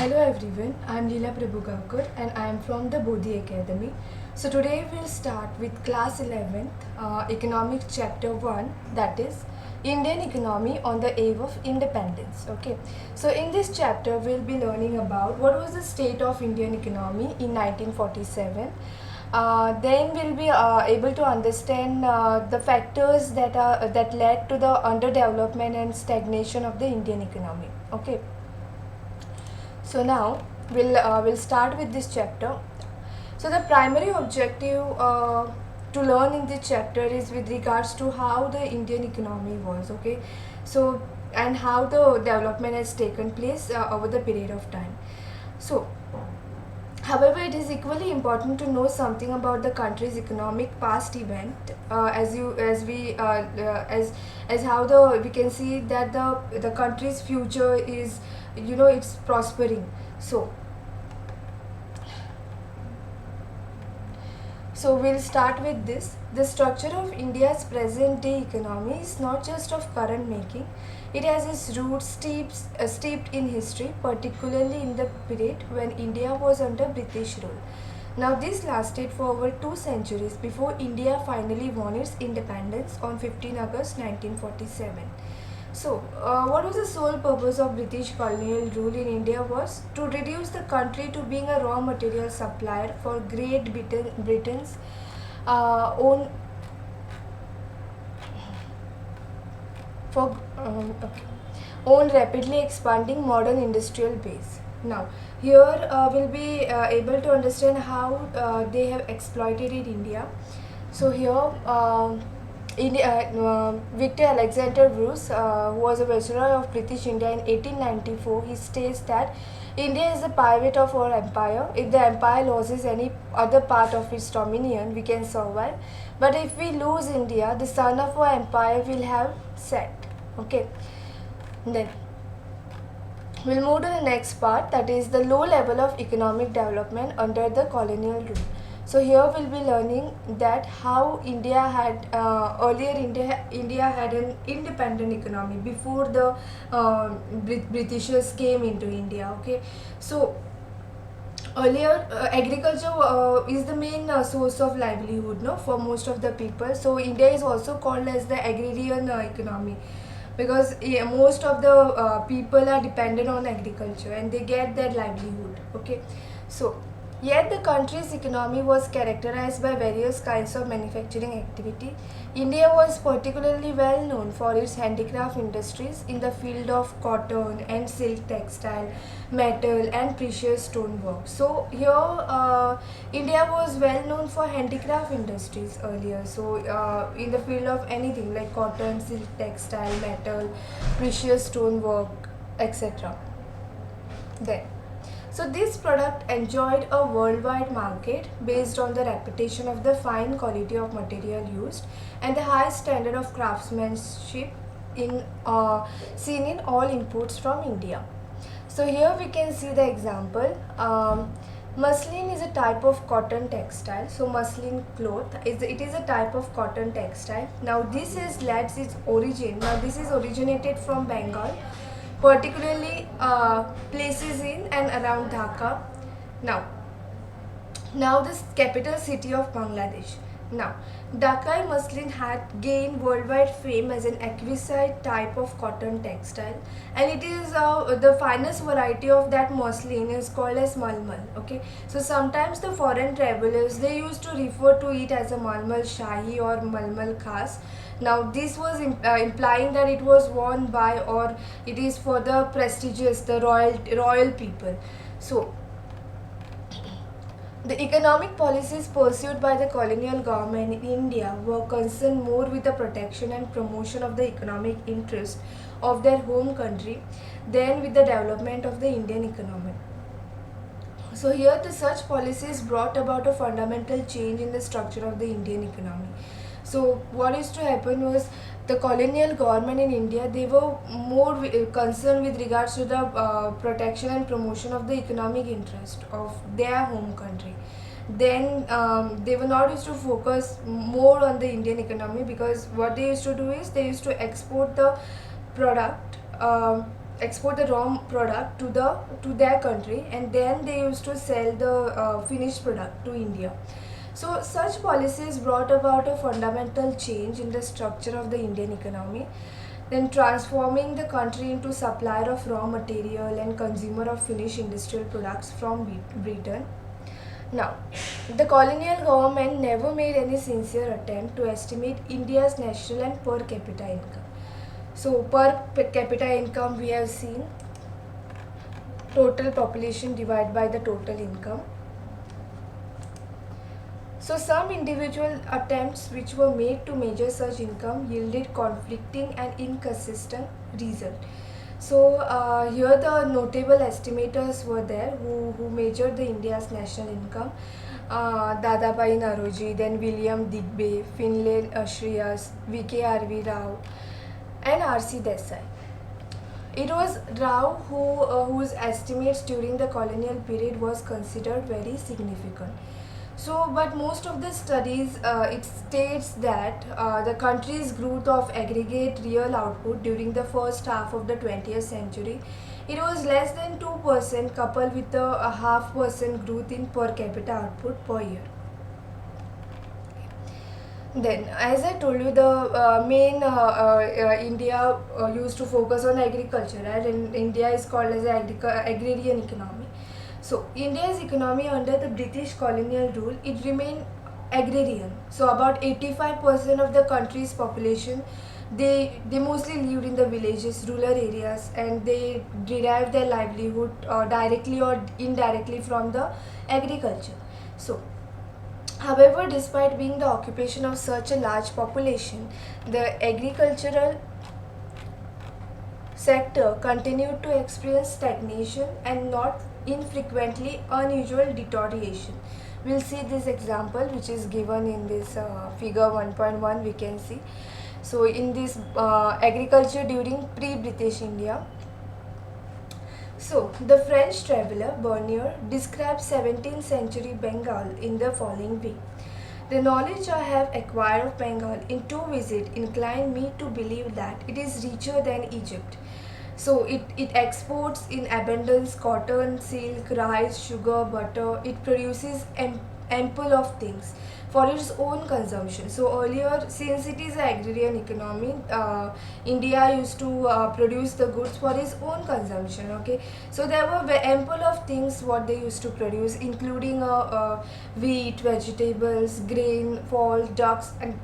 Hello everyone, I am Leela Prabhugavkar and I am from the Bodhi Academy. So today we'll start with class 11th, economics chapter 1, that is Indian economy on the eve of independence. Okay, so in this chapter we'll be learning about what was the state of Indian economy in 1947. Then we'll be able to understand the factors that led to the underdevelopment and stagnation of the Indian economy. Okay. So now we'll start with this chapter. So the primary objective to learn in this chapter is with regards to how the Indian economy was. Okay, so and how the development has taken place over the period of time. So, however, it is equally important to know something about the country's economic past event, as how we can see that the country's future is, it's prospering. So we'll start with this. The structure of India's present day economy is not just of current making. It has its roots steeped in history, particularly in the period when India was under British rule. Now this lasted for over 2 centuries before India finally won its independence on 15 August 1947. So, what was the sole purpose of British colonial rule in India was to reduce the country to being a raw material supplier for Great Britain's own okay, own rapidly expanding modern industrial base. Now, here we'll be able to understand how they have exploited in India. So here. Victor Alexander Bruce, who was a viceroy of British India in 1894, he states that India is the pivot of our empire. If the empire loses any other part of its dominion, we can survive. But if we lose India, the sun of our empire will have set. Okay. Then we'll move to the next part, that is the low level of economic development under the colonial rule. So here we'll be learning that how India had earlier India had an independent economy before the Britishers came into India. Okay, so earlier agriculture is the main source of livelihood, no, for most of the people. So India is also called as the agrarian economy, because most of the people are dependent on agriculture and they get their livelihood. Okay, so yet the country's economy was characterized by various kinds of manufacturing activity. India was particularly well known for its handicraft industries in the field of cotton and silk textile, metal and precious stone work. So here India was well known for handicraft industries earlier. So in the field of anything like cotton, silk textile, metal, precious stone work, etc. Then, so this product enjoyed a worldwide market based on the reputation of the fine quality of material used and the high standard of craftsmanship seen in all imports from India. So here we can see the example. Muslin is a type of cotton textile. So muslin cloth is a type of cotton textile. Now this is its origin. Now this is originated from Bengal, particularly places in and around Dhaka. Now the capital city of Bangladesh. Now, Dhakai muslin had gained worldwide fame as an exquisite type of cotton textile, and it is the finest variety of that muslin is called as malmal. Okay, so sometimes the foreign travelers, they used to refer to it as a malmal shahi or malmal khas. Now this was implying that it was worn by, or it is for the prestigious, the royal people. So the economic policies pursued by the colonial government in India were concerned more with the protection and promotion of the economic interest of their home country than with the development of the Indian economy. So here the such policies brought about a fundamental change in the structure of the Indian economy. So what used to happen was the colonial government in India, they were more concerned with regards to the protection and promotion of the economic interest of their home country. Then they were not used to focus more on the Indian economy, because what they used to do is they used to export the product export the raw product to their country, and then they used to sell the finished product to India. So such policies brought about a fundamental change in the structure of the Indian economy, then transforming the country into supplier of raw material and consumer of finished industrial products from Britain. Now, the colonial government never made any sincere attempt to estimate India's national and per capita income. So, per capita income we have seen total population divided by the total income. So, some individual attempts which were made to measure such income yielded conflicting and inconsistent result. So here the notable estimators were there who measured the India's national income. Dadabhai Naroji, then William Digby, Finlay Shreyas, V.K.R.V. Rao, and R.C. Desai. It was Rao whose estimates during the colonial period was considered very significant. So, but most of the studies, it states that the country's growth of aggregate real output during the first half of the 20th century, it was less than 2% coupled with a half percent growth in per capita output per year. Then, as I told you, the main India used to focus on agriculture, right? And India is called as an agrarian economy. So, India's economy under the British colonial rule, it remained agrarian. So, about 85% of the country's population, they mostly lived in the villages, rural areas, and they derived their livelihood directly or indirectly from the agriculture. So, however, despite being the occupation of such a large population, the agricultural sector continued to experience stagnation and not infrequently unusual deterioration. We'll see this example which is given in this figure 1.1 we can see. So in this agriculture during pre-British India. So the French traveller Bernier describes 17th century Bengal in the following way. The knowledge I have acquired of Bengal in two visits inclined me to believe that it is richer than Egypt. So it exports in abundance cotton, silk, rice, sugar, butter. It produces ample of things for its own consumption. So earlier, since it is an agrarian economy, India used to produce the goods for its own consumption. Okay, so there were ample of things what they used to produce, including wheat, vegetables, grain, fowls, ducks, and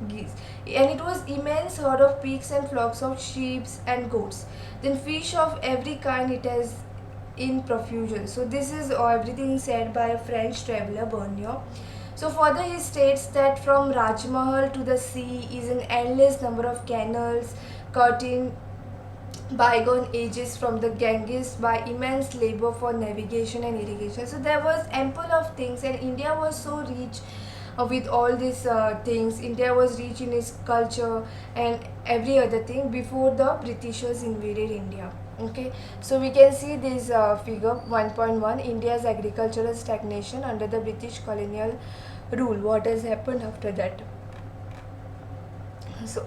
geese. And it was immense herd of pigs and flocks of sheep and goats. Then fish of every kind it has in profusion. So this is everything said by a French traveller Bernier. So further he states that from Rajmahal to the sea is an endless number of canals cut in bygone ages from the Ganges by immense labor for navigation and irrigation. So there was ample of things, and India was so rich with all these things. India was rich in its culture and every other thing before the Britishers invaded India. Okay, so we can see this figure 1.1, India's agricultural stagnation under the British colonial rule. What has happened after that? So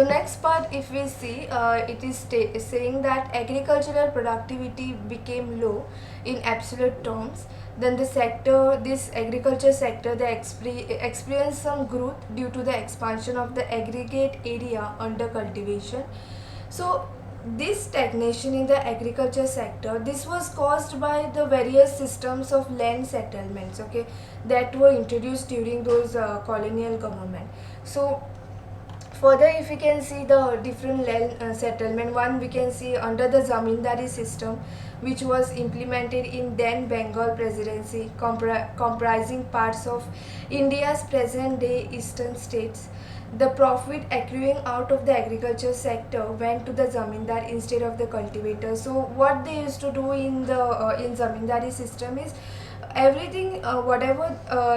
next part, if we see, it is saying that agricultural productivity became low in absolute terms. Then this agriculture sector, they experienced some growth due to the expansion of the aggregate area under cultivation. So this stagnation in the agriculture sector, this was caused by the various systems of land settlements, okay, that were introduced during those colonial government. So further, if we can see the different land settlement, one we can see under the zamindari system, which was implemented in then Bengal Presidency, comprising parts of India's present day eastern states. The profit accruing out of the agriculture sector went to the zamindar instead of the cultivator. So what they used to do in the in zamindari system is everything, whatever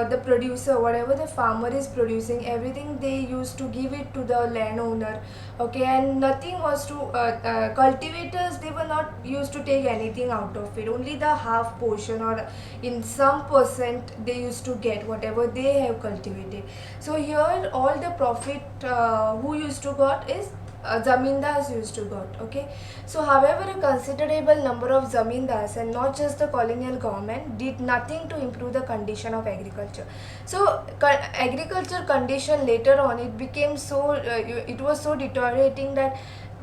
the producer, whatever the farmer is producing, everything they used to give it to the landowner. Okay, and nothing was to cultivators, they were not used to take anything out of it, only the half portion or in some percent they used to get whatever they have cultivated. So here all the profit who used to got is zamindars used to got. Okay, so however a considerable number of zamindars and not just the colonial government did nothing to improve the condition of agriculture. So agriculture condition later on, it became so it was so deteriorating that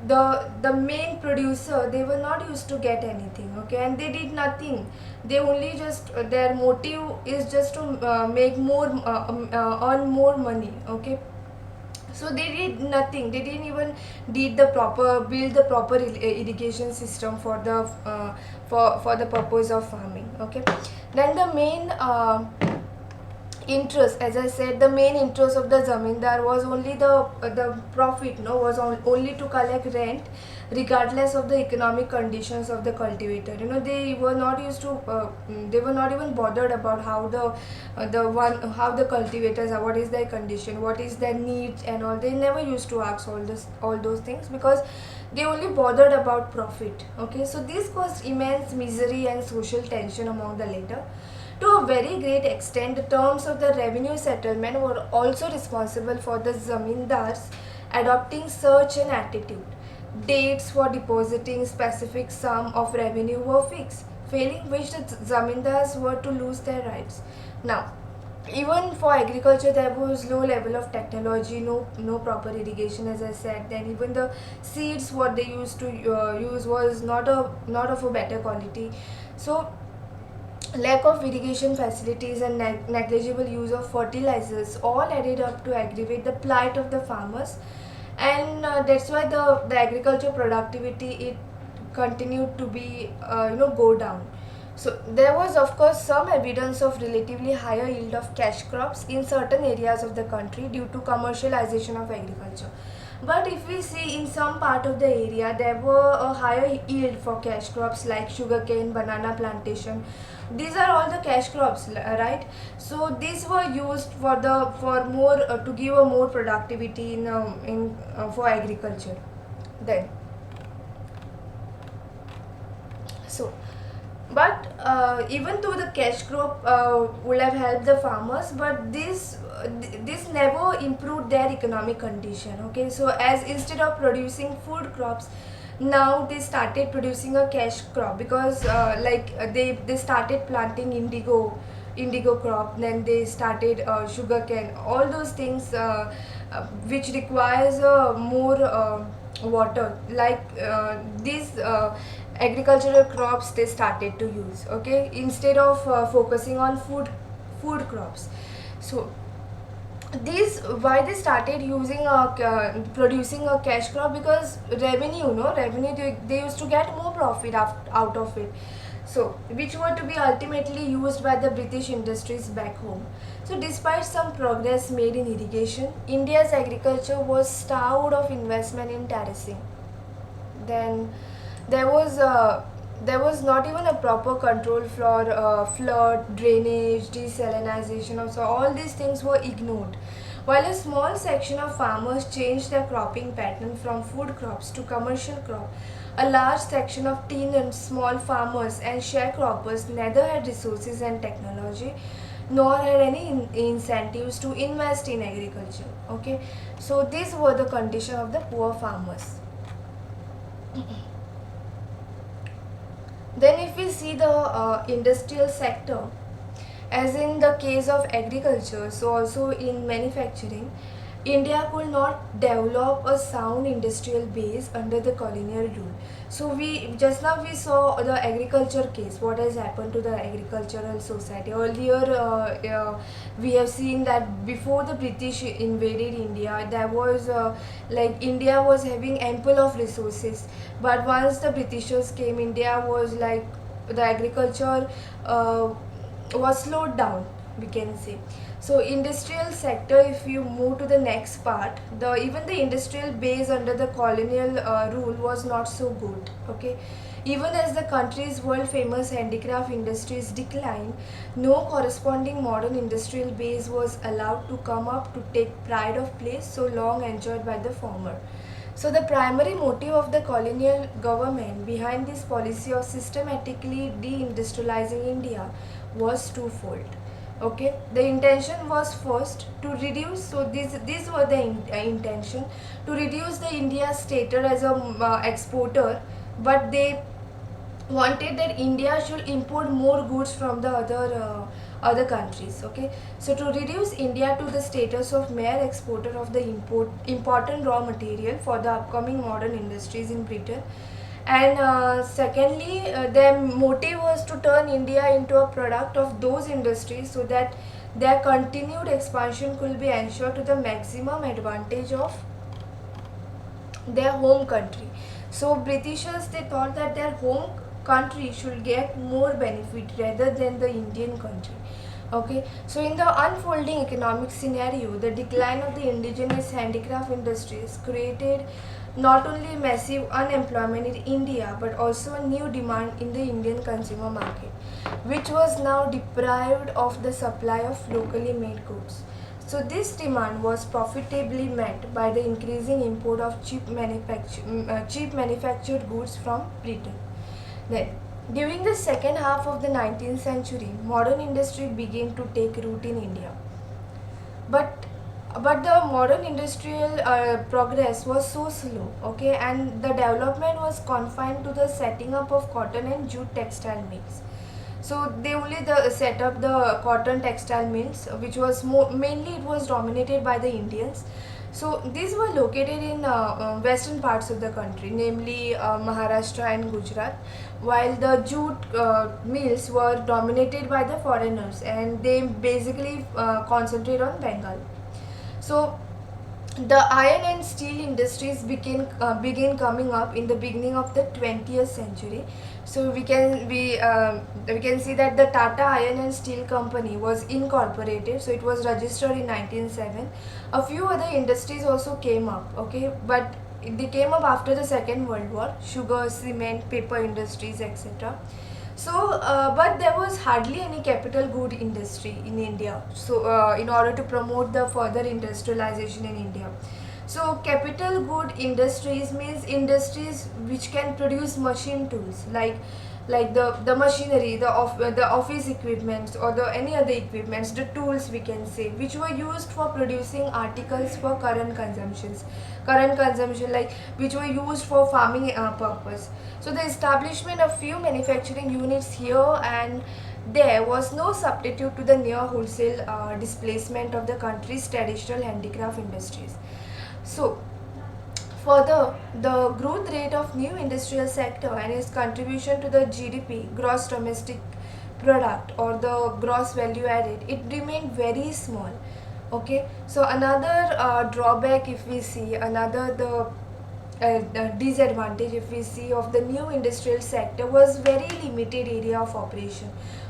the main producer, they were not used to get anything. Okay, and they did nothing. They only just their motive is just to make more earn more money. Okay, so they did nothing. They didn't even did the proper build the proper irrigation system for the for the purpose of farming. Okay, then the main interest, as I said, the main interest of the zamindar was only the profit, no, was only to collect rent, regardless of the economic conditions of the cultivator. You know, they were not used to they were not even bothered about how how the cultivators are, what is their condition, what is their needs and all. They never used to ask all those things, because they only bothered about profit. Okay, so this caused immense misery and social tension among the latter. To a very great extent, the terms of the revenue settlement were also responsible for the zamindars adopting such an attitude. Dates for depositing specific sum of revenue were fixed, failing which the zamindars were to lose their rights. Now, even for agriculture, there was low level of technology, no proper irrigation, as I said. Then even the seeds what they used to use was not of a better quality. So lack of irrigation facilities and negligible use of fertilizers all added up to aggravate the plight of the farmers, and that's why the agriculture productivity, it continued to be go down. So there was of course some evidence of relatively higher yield of cash crops in certain areas of the country due to commercialization of agriculture. But if we see in some part of the area, there were a higher yield for cash crops like sugarcane, banana plantation. These are all the cash crops, right? So these were used for more to give a more productivity in for agriculture. Then, so but even though the cash crop would have helped the farmers, but this never improved their economic condition. Okay, so as instead of producing food crops, now they started producing a cash crop, because they started planting indigo crop, then they started sugarcane, all those things which requires more water, like these agricultural crops they started to use. Okay, instead of focusing on food crops. So these, why they started using producing a cash crop, because revenue, they used to get more profit out of it, so which were to be ultimately used by the British industries back home. So despite some progress made in irrigation, India's agriculture was starved of investment in terracing. Then there was not even a proper control for flood, drainage, desalination. Also, all these things were ignored. While a small section of farmers changed their cropping pattern from food crops to commercial crop, a large section of teen and small farmers and sharecroppers neither had resources and technology nor had any incentives to invest in agriculture. Okay, so these were the condition of the poor farmers. Then if we see the industrial sector, as in the case of agriculture, so also in manufacturing, India could not develop a sound industrial base under the colonial rule. So we just now we saw the agriculture case, what has happened to the agricultural society. Earlier we have seen that before the British invaded India, there was India was having ample of resources, but once the Britishers came, India was like the agriculture was slowed down, we can say. So industrial sector, if you move to the next part, even the industrial base under the colonial rule was not so good. Okay, even as the country's world famous handicraft industries declined, no corresponding modern industrial base was allowed to come up to take pride of place so long enjoyed by the former. So the primary motive of the colonial government behind this policy of systematically deindustrializing India was twofold. Okay, the intention was first to reduce, so these were the intention to reduce the India's status as a exporter, but they wanted that India should import more goods from the other countries. Okay, so to reduce India to the status of mere exporter of the important raw material for the upcoming modern industries in Britain, and secondly, their motive was to turn India into a product of those industries so that their continued expansion could be ensured to the maximum advantage of their home country. So Britishers, they thought that their home country should get more benefit rather than the Indian country. Okay, so in the unfolding economic scenario, the decline of the indigenous handicraft industries created not only massive unemployment in India but also a new demand in the Indian consumer market, which was now deprived of the supply of locally made goods. So this demand was profitably met by the increasing import of cheap manufactured goods from Britain. Then, during the second half of the 19th century, modern industry began to take root in India. But the modern industrial progress was so slow, okay, and the development was confined to the setting up of cotton and jute textile mills. So they only set up the cotton textile mills, which was mainly it was dominated by the Indians. So these were located in western parts of the country, namely Maharashtra and Gujarat, while the jute mills were dominated by the foreigners, and they basically concentrate on Bengal. So the iron and steel industries began coming up in the beginning of the 20th century. So we can see that the Tata Iron and Steel Company was incorporated. So it was registered in 1907. A few other industries also came up. Okay, but they came up after the Second World War: sugar, cement, paper industries, etc. So, but there was hardly any capital good industry in India. So, in order to promote the further industrialization in India, so capital good industries means industries which can produce machine tools like the machinery, the office equipments, or the any other equipments, the tools we can say, which were used for producing articles for current consumption, like which were used for farming purpose. So the establishment of few manufacturing units here and there was no substitute to the near wholesale displacement of the country's traditional handicraft industries. So further, the growth rate of new industrial sector and its contribution to the GDP, gross domestic product, or the gross value added, it remained very small. Okay, so another drawback, if we see another the disadvantage, if we see, of the new industrial sector was very limited area of operation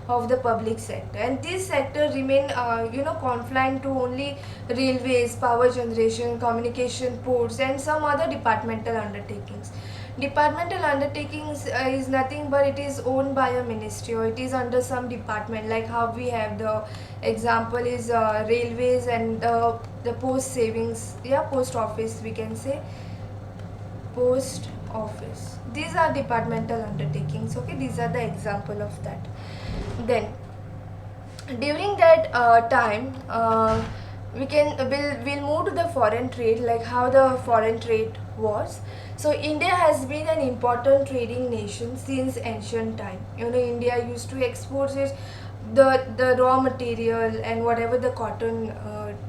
of the public sector, and this sector remain confined to only railways, power generation, communication, ports, and some other departmental undertakings. Departmental undertakings is nothing but it is owned by a ministry, or it is under some department, like how we have the example is railways and the post savings, yeah, post office, we can say post office. These are departmental undertakings. Okay, these are the example of that. Then during that time, we'll move to the foreign trade, like how the foreign trade was. So India has been an important trading nation since ancient time. India used to export its the raw material and whatever the cotton,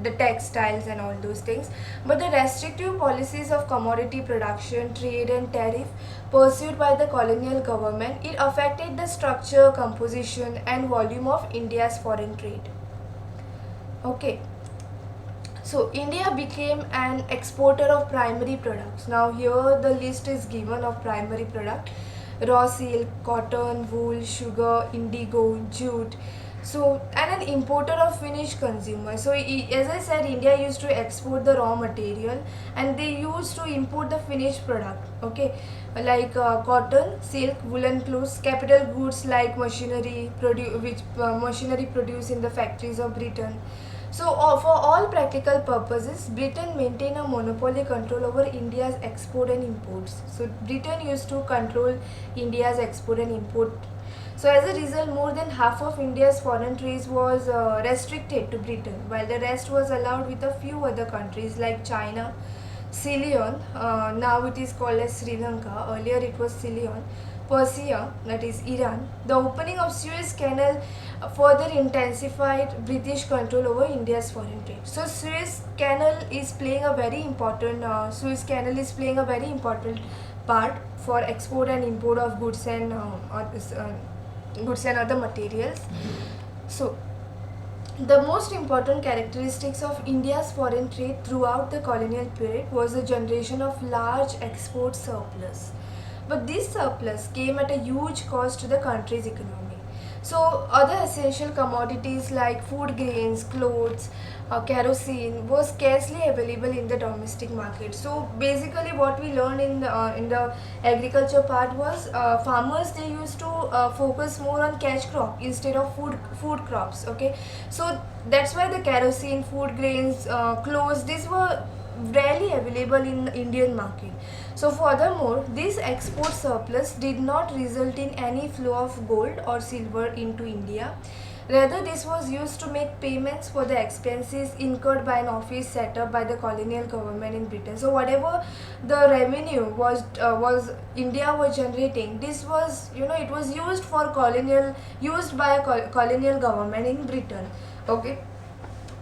the textiles and all those things. But the restrictive policies of commodity production, trade and tariff pursued by the colonial government, it affected the structure, composition and volume of India's foreign trade. Okay. So India became an exporter of primary products. Now here the list is given of primary product: raw silk, cotton, wool, sugar, indigo, jute. So, and an importer of finished consumer. So as I said, India used to export the raw material and they used to import the finished product. Okay, like cotton, silk, woolen clothes, capital goods like machinery, machinery produced in the factories of Britain. So for all practical purposes, Britain maintained a monopoly control over India's export and imports. So Britain used to control India's export and import. So as a result, more than half of India's foreign trade was restricted to Britain, while the rest was allowed with a few other countries like China, Ceylon, now it is called as Sri Lanka, earlier it was Ceylon, Persia, that is Iran. The opening of Suez Canal further intensified British control over India's foreign trade. So Suez Canal is playing a very important part for export and import of goods and other materials. So the most important characteristics of India's foreign trade throughout the colonial period was the generation of large export surplus. But this surplus came at a huge cost to the country's economy. So other essential commodities like food grains, clothes, kerosene was scarcely available in the domestic market. So basically what we learned in the agriculture part was farmers, they used to focus more on cash crop instead of food crops. Okay, so that's why the kerosene, food grains, clothes, these were rarely available in Indian market. So furthermore, this export surplus did not result in any flow of gold or silver into India. Rather, this was used to make payments for the expenses incurred by an office set up by the colonial government in Britain. So whatever the revenue was India was generating, this was, it was used by a colonial government in Britain. Okay,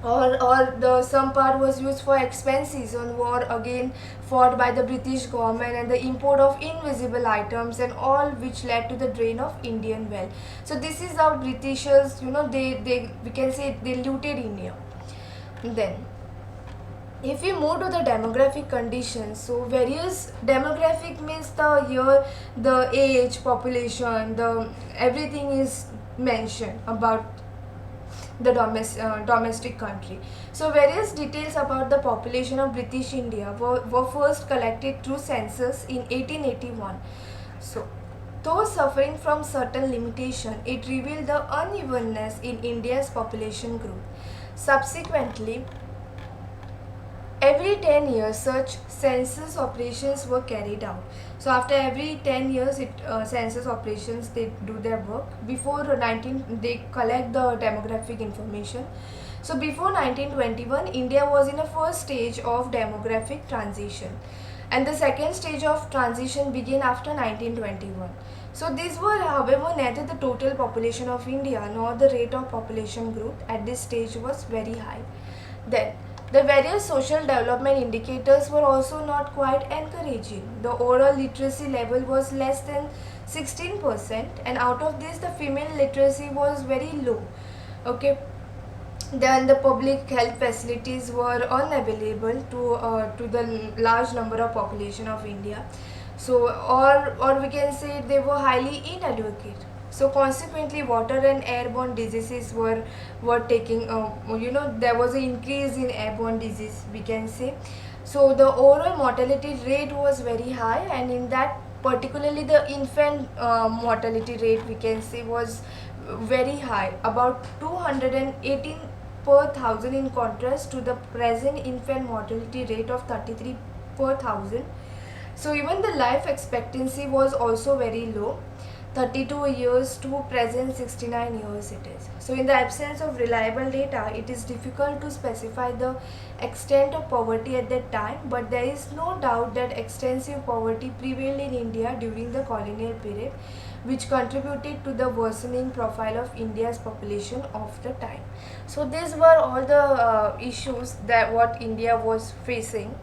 or the some part was used for expenses on war again fought by the British government and the import of invisible items, and all which led to the drain of Indian wealth. So this is how Britishers, they we can say they looted India. Then if we move to the demographic conditions, so various demographic means the age, population, the everything is mentioned about the domestic country. So various details about the population of British India were first collected through census in 1881. So though suffering from certain limitation, it revealed the unevenness in India's population growth. Subsequently, every 10 years such census operations were carried out. So after every 10 years census operations, they do their work. Before they collect the demographic information. So before 1921, India was in a first stage of demographic transition, and the second stage of transition began after 1921. So these were, however, neither the total population of India nor the rate of population growth at this stage was very high. Then the various social development indicators were also not quite encouraging. The oral literacy level was less than 16%, and out of this the female literacy was very low. Okay, then the public health facilities were unavailable to the large number of population of India. So or we can say they were highly inadequate. So consequently, water and airborne diseases were taking there was an increase in airborne disease, we can say. So the overall mortality rate was very high, and in that particularly the infant mortality rate, we can say, was very high, about 218 per thousand, in contrast to the present infant mortality rate of 33 per thousand. So even the life expectancy was also very low, 32 years to present 69 years it is. So in the absence of reliable data, it is difficult to specify the extent of poverty at that time, but there is no doubt that extensive poverty prevailed in India during the colonial period, which contributed to the worsening profile of India's population of the time. So these were all the issues that what India was facing.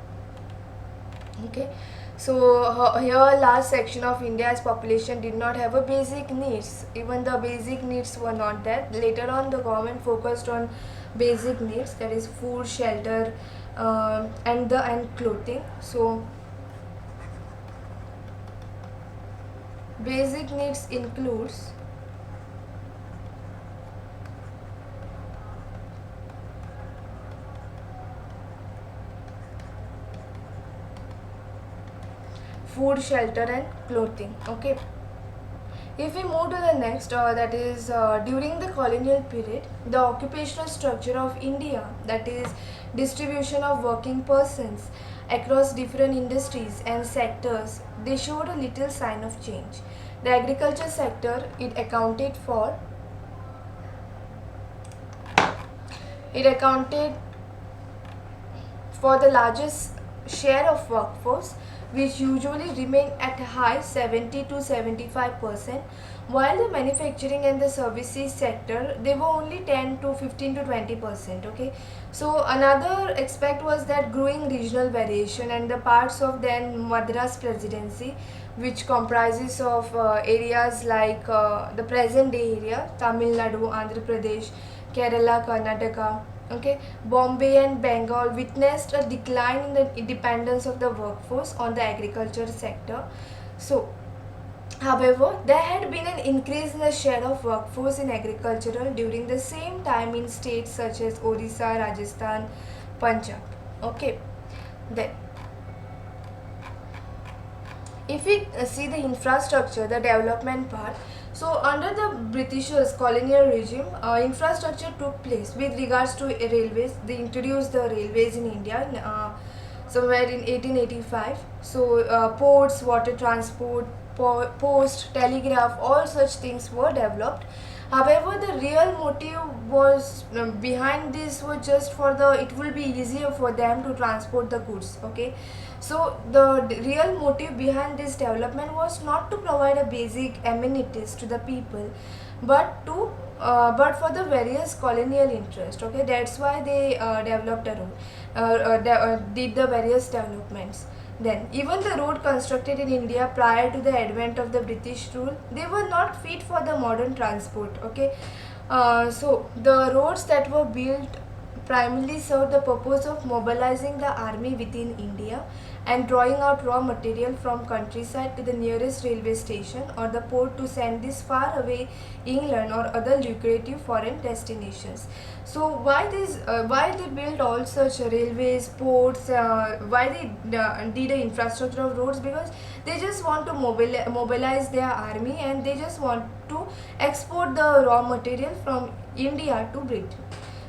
Okay, so here last section of India's population did not have a basic needs. Even the basic needs were not there. Later on, the government focused on basic needs, that is food, shelter, and clothing. So basic needs includes food, shelter and clothing. Okay, if we move to the next, that is during the colonial period, the occupational structure of India, that is distribution of working persons across different industries and sectors, they showed a little sign of change. The agriculture sector, it accounted for the largest share of workforce, which usually remain at a high 70 to 75%, while the manufacturing and the services sector, they were only 10 to 15 to 20%. Okay, so another aspect was that growing regional variation and the parts of then Madras presidency, which comprises of areas like the present day area, Tamil Nadu, Andhra Pradesh, Kerala, Karnataka, okay, Bombay and Bengal witnessed a decline in the dependence of the workforce on the agriculture sector. So, however, there had been an increase in the share of workforce in agricultural during the same time in states such as Orissa, Rajasthan, Punjab. Okay, then if we see the infrastructure, the development part, so under the Britishers colonial regime, infrastructure took place with regards to railways. They introduced the railways in India somewhere in 1885. So ports, water transport, post, telegraph, all such things were developed. However, the real motive was behind this was just for the, it will be easier for them to transport the goods. Okay, so the real motive behind this development was not to provide a basic amenities to the people, but for the various colonial interest. Okay, that's why they developed a road, did the various developments. Then, even the road constructed in India prior to the advent of the British rule, they were not fit for the modern transport. Okay, so the roads that were built primarily served the purpose of mobilizing the army within India and drawing out raw material from countryside to the nearest railway station or the port to send this far away England or other lucrative foreign destinations. So why they built all such railways, ports, why they did the infrastructure of roads? Because they just want to mobilize their army and they just want to export the raw material from India to Britain.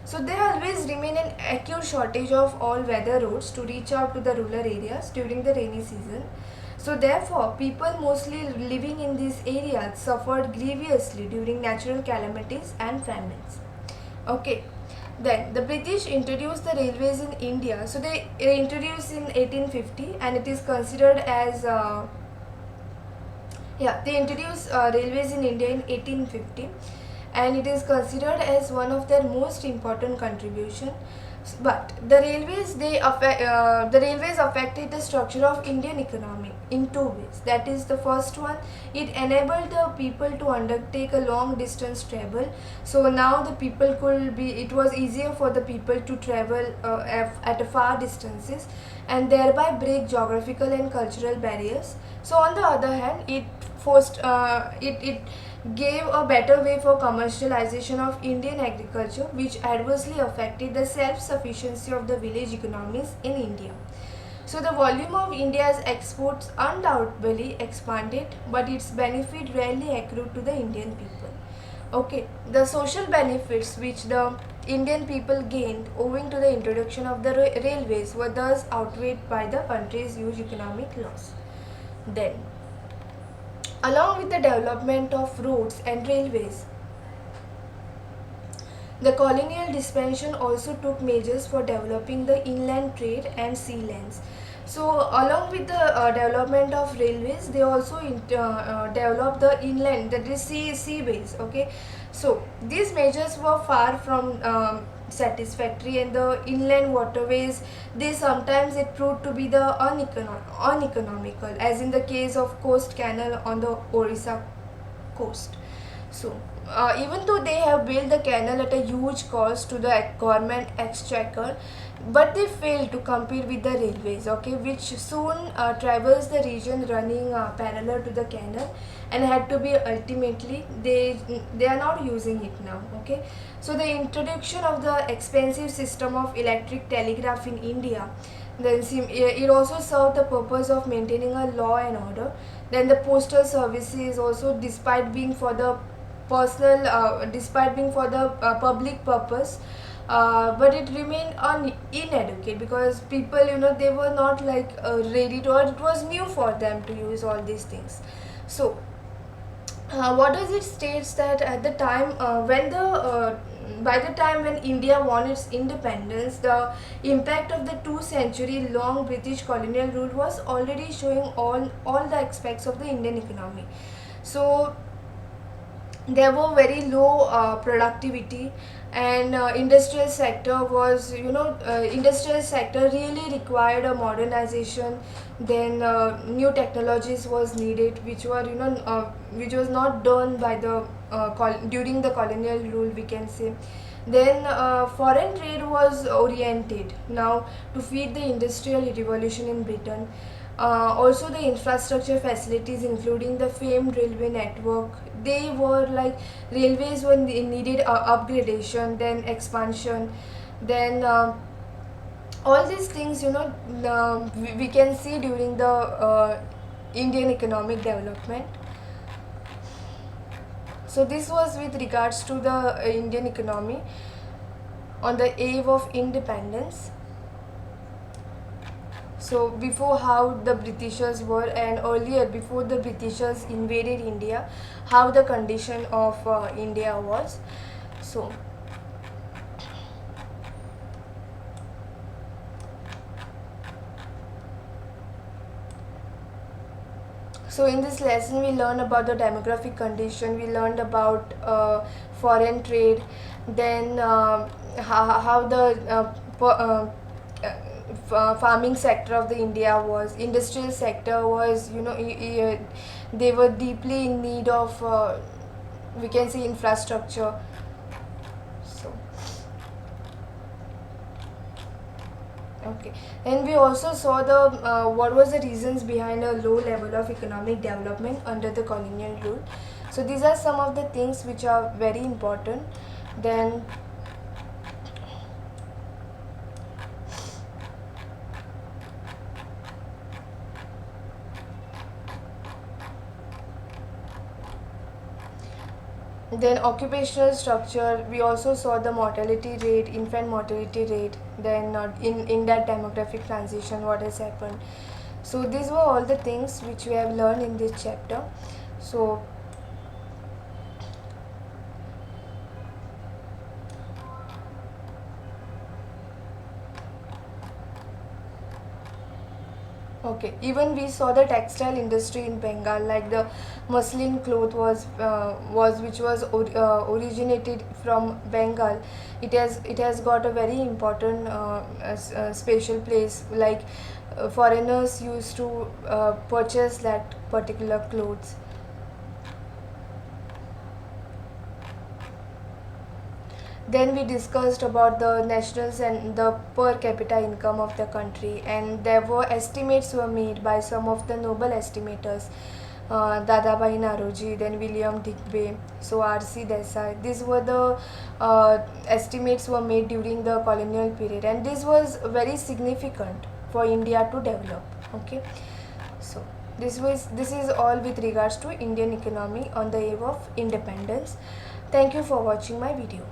So there always remain an acute shortage of all weather roads to reach out to the rural areas during the rainy season. So therefore, people mostly living in these areas suffered grievously during natural calamities and famines. Okay. Then the British introduced the railways in India. So they introduced in 1850 and it is considered as they introduced railways in India in 1850 and it is considered as one of their most important contribution. But the railways affected the structure of Indian economy in two ways. That is, the first one, it enabled the people to undertake a long distance travel. So now the people it was easier for the people to travel at a far distances and thereby break geographical and cultural barriers. So on the other hand, it gave a better way for commercialization of Indian agriculture, which adversely affected the self-sufficiency of the village economies in India. So the volume of India's exports undoubtedly expanded, but its benefit rarely accrued to the Indian people. Okay, the social benefits which the Indian people gained owing to the introduction of the railways were thus outweighed by the country's huge economic loss. Then, along with the development of roads and railways, the colonial dispensation also took measures for developing the inland trade and sea lanes. So, along with the development of railways, they also developed the inland, that is seaways. Okay, so these measures were far from satisfactory, and the inland waterways, they sometimes it proved to be the uneconomical, as in the case of Coast Canal on the Orissa coast. So even though they have built the canal at a huge cost to the government exchequer, but they failed to compete with the railways, okay, which soon traversed the region running parallel to the canal and had to be ultimately, they are not using it now. Okay, so the introduction of the expensive system of electric telegraph in India, then it also served the purpose of maintaining a law and order. Then the postal services also, despite being for the public purpose, but it remained inadequate because people, they were not like ready to, or it was new for them to use all these things. So what does it states that at the time when the by the time when India won its independence, the impact of the 2 century long British colonial rule was already showing all the aspects of the Indian economy. So there were very low productivity, and industrial sector really required a modernization. Then new technologies was needed, which was not done by the during the colonial rule, we can say. Then foreign trade was oriented now to feed the industrial revolution in Britain. Also the infrastructure facilities, including the famed railway network, they were like, railways were needed upgradation, then expansion. Then all these things, we can see during the Indian economic development. So this was with regards to the Indian economy on the eve of independence. So before, how the Britishers were, and earlier before the Britishers invaded India, how the condition of India was. So So in this lesson we learned about the demographic condition, we learned about foreign trade, then how the farming sector of the India was, industrial sector was, they were deeply in need of, we can say, infrastructure. So okay, and we also saw the what was the reasons behind a low level of economic development under the colonial rule. So these are some of the things which are very important. Then occupational structure, we also saw the mortality rate, infant mortality rate, then in that demographic transition what has happened. So these were all the things which we have learned in this chapter. So okay, even we saw the textile industry in Bengal, like the muslin cloth was which was originated from Bengal. It has got a very important special place. Like foreigners used to purchase that particular clothes. Then we discussed about the nationals and the per capita income of the country, and there were estimates were made by some of the noble estimators, Dadabhai Naroji, then William Digby, so R.C. Desai. These were the estimates were made during the colonial period, and this was very significant for India to develop. Okay, so this is all with regards to Indian economy on the eve of independence. Thank you for watching my video.